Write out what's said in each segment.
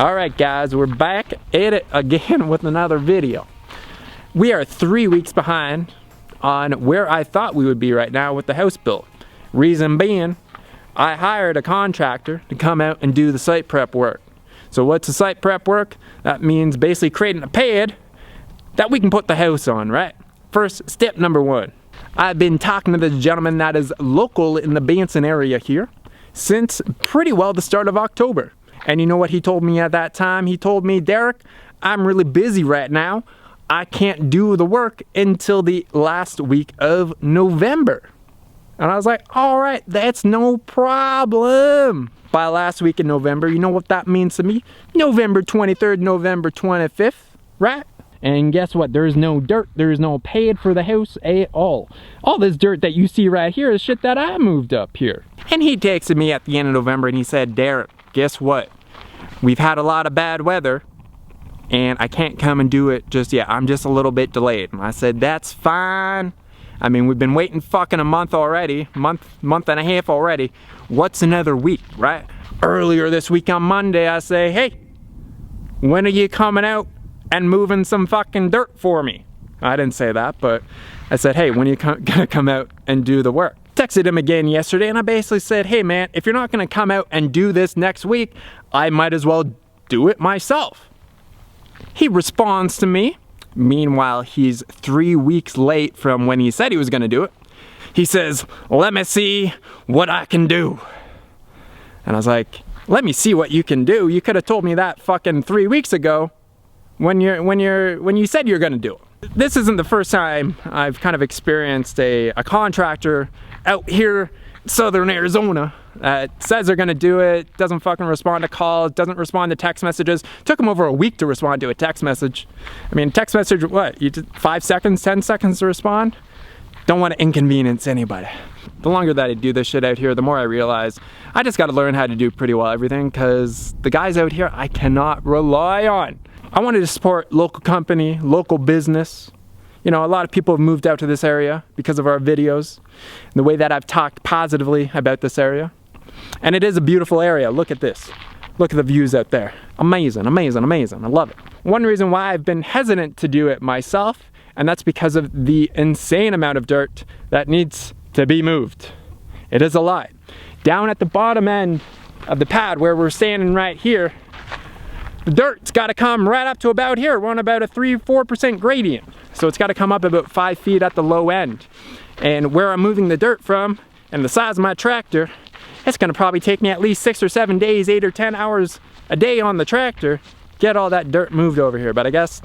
Alright guys, we're back at it again with another video. We are 3 weeks behind on where I thought we would be right now with the house build. Reason being, I hired a contractor to come out and do the site prep work. So what's the site prep work? That means basically creating a pad that we can put the house on, right? First, step number one. I've been talking to this gentleman that is local in the Benson area here since pretty well the start of October. And you know what he told me at that time? He told me, Derek, I'm really busy right now. I can't do the work until the last week of November. And I was like, all right, that's no problem. By last week in November, you know what that means to me? November 23rd, November 25th, right? And guess what? There is no dirt. There is no pad for the house at all. All this dirt that you see right here is shit that I moved up here. And he texted me at the end of November and he said, Derek, guess what? We've had a lot of bad weather and I can't come and do it just yet. I'm just a little bit delayed. And I said, that's fine. I mean, we've been waiting fucking a month already, month and a half already. What's another week, right? Earlier this week on Monday, I say, hey, when are you coming out and moving some fucking dirt for me? I didn't say that, but I said, hey, when are you gonna come out and do the work? Texted him again yesterday and I basically said, hey man, if you're not gonna come out and do this next week, I might as well do it myself. He responds to me. Meanwhile, he's 3 weeks late from when he said he was gonna do it. He says, let me see what I can do. And I was like, let me see what you can do? You could have told me that fucking 3 weeks ago when you said you're gonna do it. This isn't the first time I've kind of experienced a contractor out here in southern Arizona that says they're gonna do it, doesn't fucking respond to calls, doesn't respond to text messages. Took them over a week to respond to a text message. I mean, text message, what? You did 5 seconds, 10 seconds to respond? Don't want to inconvenience anybody. The longer that I do this shit out here, the more I realize I just gotta learn how to do pretty well everything, because the guys out here I cannot rely on. I wanted to support local company, local business. You know, a lot of people have moved out to this area because of our videos and the way that I've talked positively about this area. And it is a beautiful area. Look at this. Look at the views out there. Amazing, amazing, amazing. I love it. One reason why I've been hesitant to do it myself, and that's because of the insane amount of dirt that needs to be moved. It is a lot. Down at the bottom end of the pad where we're standing right here, the dirt's got to come right up to about here. We're on about a 3-4% gradient. So it's got to come up about 5 feet at the low end. And where I'm moving the dirt from and the size of my tractor, it's going to probably take me at least 6 or 7 days, 8 or 10 hours a day on the tractor, get all that dirt moved over here. But I guess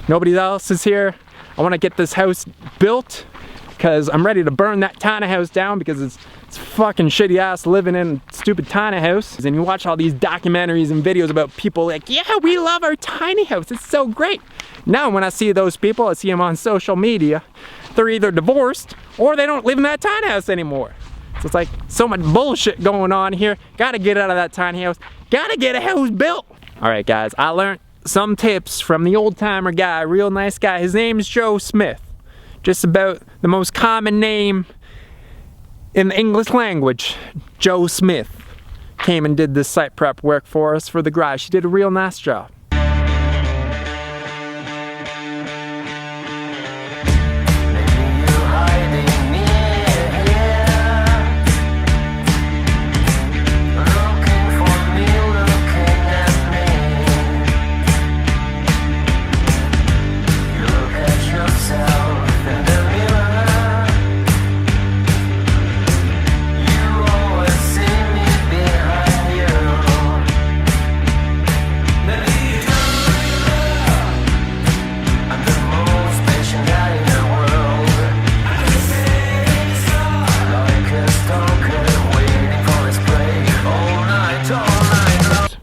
nobody else is here. I want to get this house built because I'm ready to burn that tiny house down because it's fucking shitty ass living in a stupid tiny house. And you watch all these documentaries and videos about people like, yeah, we love our tiny house, it's so great. Now when I see those people, I see them on social media, they're either divorced or they don't live in that tiny house anymore. So it's like so much bullshit going on here. Gotta get out of that tiny house, gotta get a house built. All right guys, I learned some tips from the old timer guy, real nice guy. His name is Joe Smith. Just about the most common name in the English language. Joe Smith came and did this site prep work for us for the garage. He did a real nice job.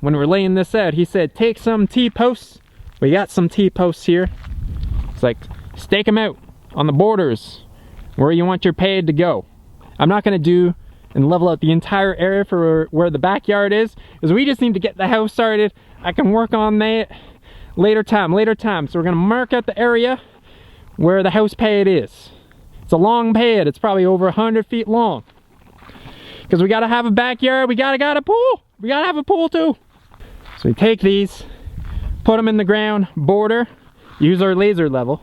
When we're laying this out, he said, take some T-posts. We got some T-posts here. It's like, stake them out on the borders where you want your pad to go. I'm not gonna do and level out the entire area for where the backyard is, because we just need to get the house started. I can work on that later time. So we're gonna mark out the area where the house pad is. It's a long pad, it's probably over 100 feet long. Because we gotta have a backyard, we gotta got a pool. We gotta have a pool too. So we take these, put them in the ground, border, use our laser level,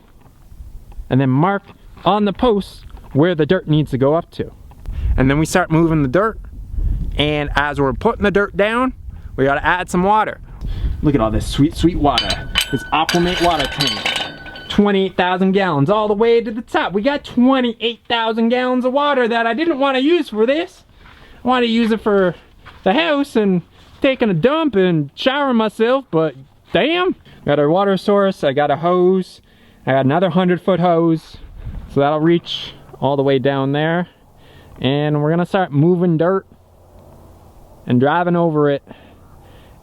and then mark on the posts where the dirt needs to go up to. And then we start moving the dirt, and as we're putting the dirt down, we gotta add some water. Look at all this sweet, sweet water. This Aquamate water tank. 28,000 gallons all the way to the top. We got 28,000 gallons of water that I didn't want to use for this. I wanted to use it for the house and taking a dump and showering myself, but damn. Got our water source, I got a hose. I got another 100-foot hose. So that'll reach all the way down there. And we're gonna start moving dirt and driving over it.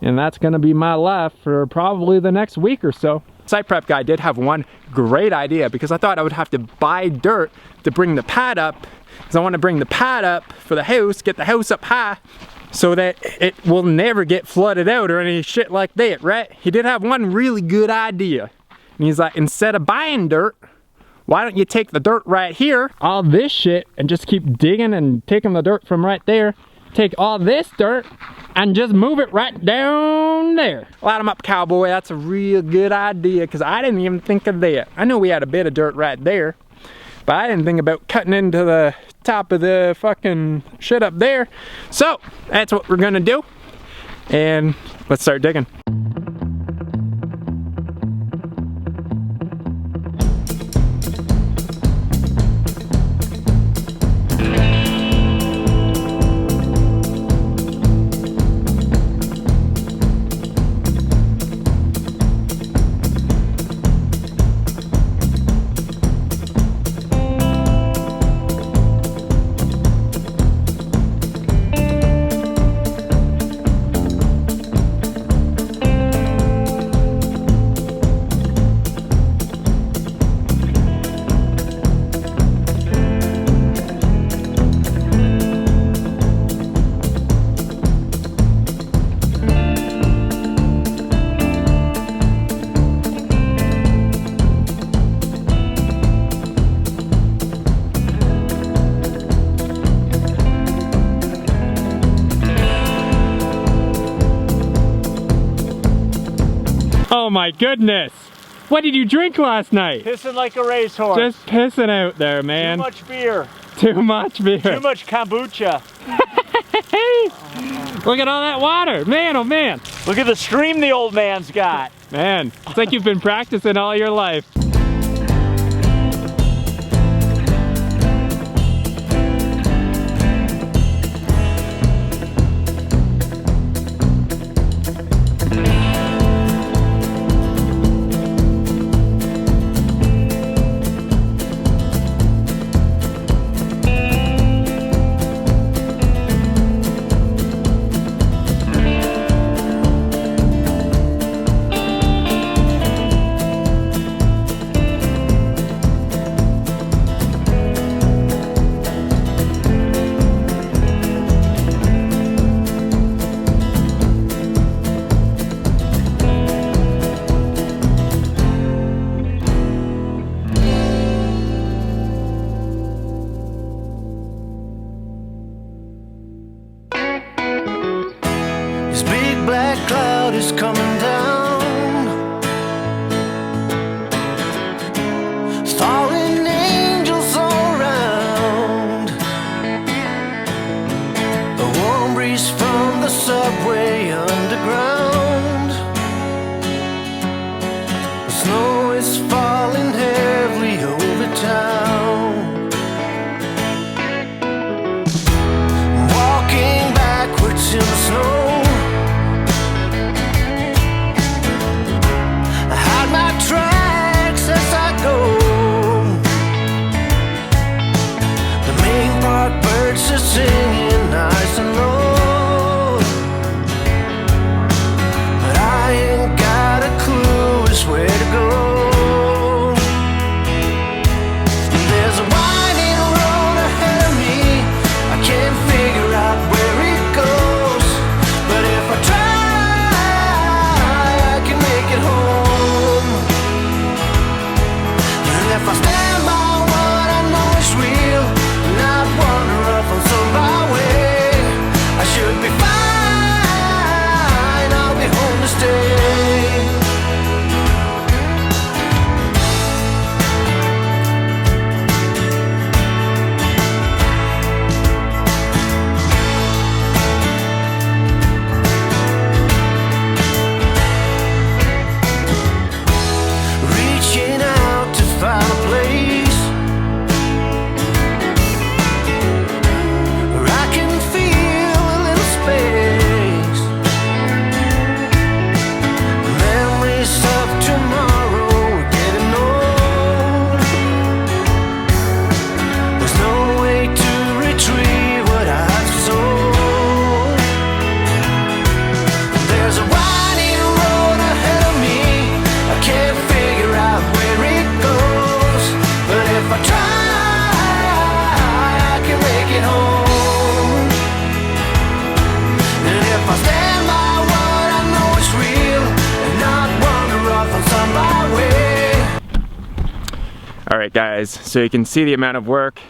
And that's gonna be my life for probably the next week or so. Site prep guy did have one great idea, because I thought I would have to buy dirt to bring the pad up, because I want to bring the pad up for the house, get the house up high, so that it will never get flooded out or any shit like that, right? He did have one really good idea. And he's like, instead of buying dirt, why don't you take the dirt right here, all this shit, and just keep digging and taking the dirt from right there, take all this dirt, and just move it right down there. Light 'em up, cowboy. That's a real good idea, because I didn't even think of that. I know we had a bit of dirt right there, but I didn't think about cutting into the top of the fucking shit up there. So that's what we're gonna do, and let's start digging. Oh my goodness! What did you drink last night? Pissing like a racehorse. Just pissing out there, man. Too much beer. Too much beer. Too much kombucha. Look at all that water. Man, oh man. Look at the stream the old man's got. Man, it's like you've been practicing all your life. Is coming down, fallen angels all around. A warm breeze from the subway underground. The snow is falling heavily over town. Walking backwards in the snow. Birds are singing nice and low. Alright guys, so you can see the amount of work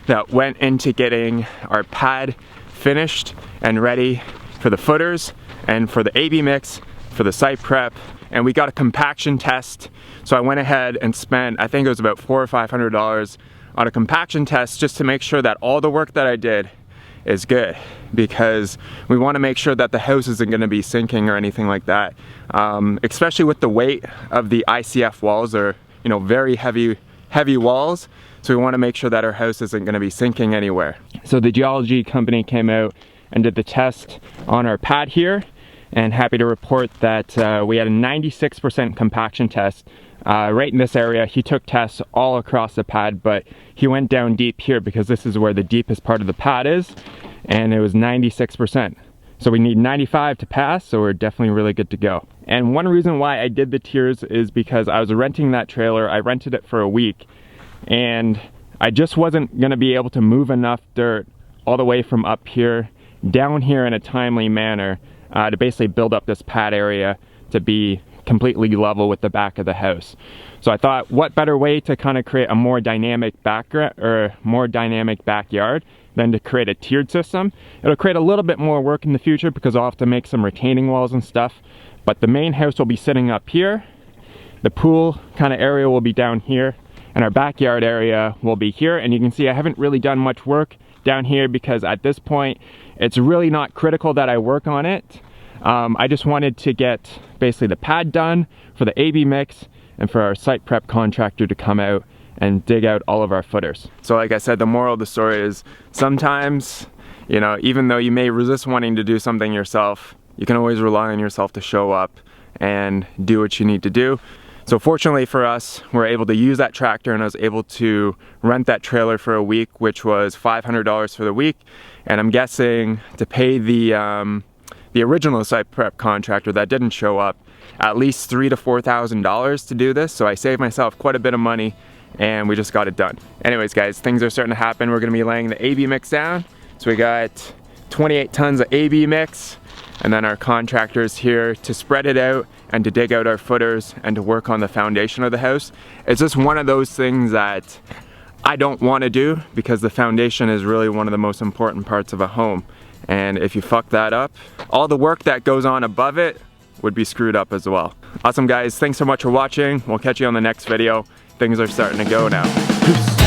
that went into getting our pad finished and ready for the footers and for the AB mix, for the site prep, and we got a compaction test. So I went ahead and spent, I think it was about $400 or $500 on a compaction test just to make sure that all the work that I did is good, because we want to make sure that the house isn't going to be sinking or anything like that, especially with the weight of the ICF walls. Are, you know, very heavy walls, so we want to make sure that our house isn't going to be sinking anywhere. So the geology company came out and did the test on our pad here, and happy to report that we had a 96% compaction test right in this area. He took tests all across the pad, but he went down deep here because this is where the deepest part of the pad is, and it was 96%. So we need 95 to pass, so we're definitely really good to go. And one reason why I did the tiers is because I was renting that trailer. I rented it for a week, and I just wasn't gonna be able to move enough dirt all the way from up here down here in a timely manner to basically build up this pad area to be completely level with the back of the house. So I thought, what better way to kind of create a more dynamic background or more dynamic backyard than to create a tiered system. It'll create a little bit more work in the future because I'll have to make some retaining walls and stuff, but the main house will be sitting up here, the pool kind of area will be down here, and our backyard area will be here. And you can see I haven't really done much work down here because at this point it's really not critical that I work on it. I just wanted to get basically the pad done for the AB mix and for our site prep contractor to come out and dig out all of our footers. So like I said, the moral of the story is sometimes, you know, even though you may resist wanting to do something yourself, you can always rely on yourself to show up and do what you need to do. So fortunately for us, we're able to use that tractor, and I was able to rent that trailer for a week, which was $500 for the week. And I'm guessing to pay the original site prep contractor that didn't show up at least $3,000 to $4,000 to do this. So I saved myself quite a bit of money, and we just got it done. Anyways guys, things are starting to happen. We're gonna be laying the AB mix down. So we got 28 tons of AB mix, and then our contractors here to spread it out and to dig out our footers and to work on the foundation of the house. It's just one of those things that I don't want to do, because the foundation is really one of the most important parts of a home. And if you fuck that up, all the work that goes on above it would be screwed up as well. Awesome guys, thanks so much for watching. We'll catch you on the next video. Things are starting to go now. Peace.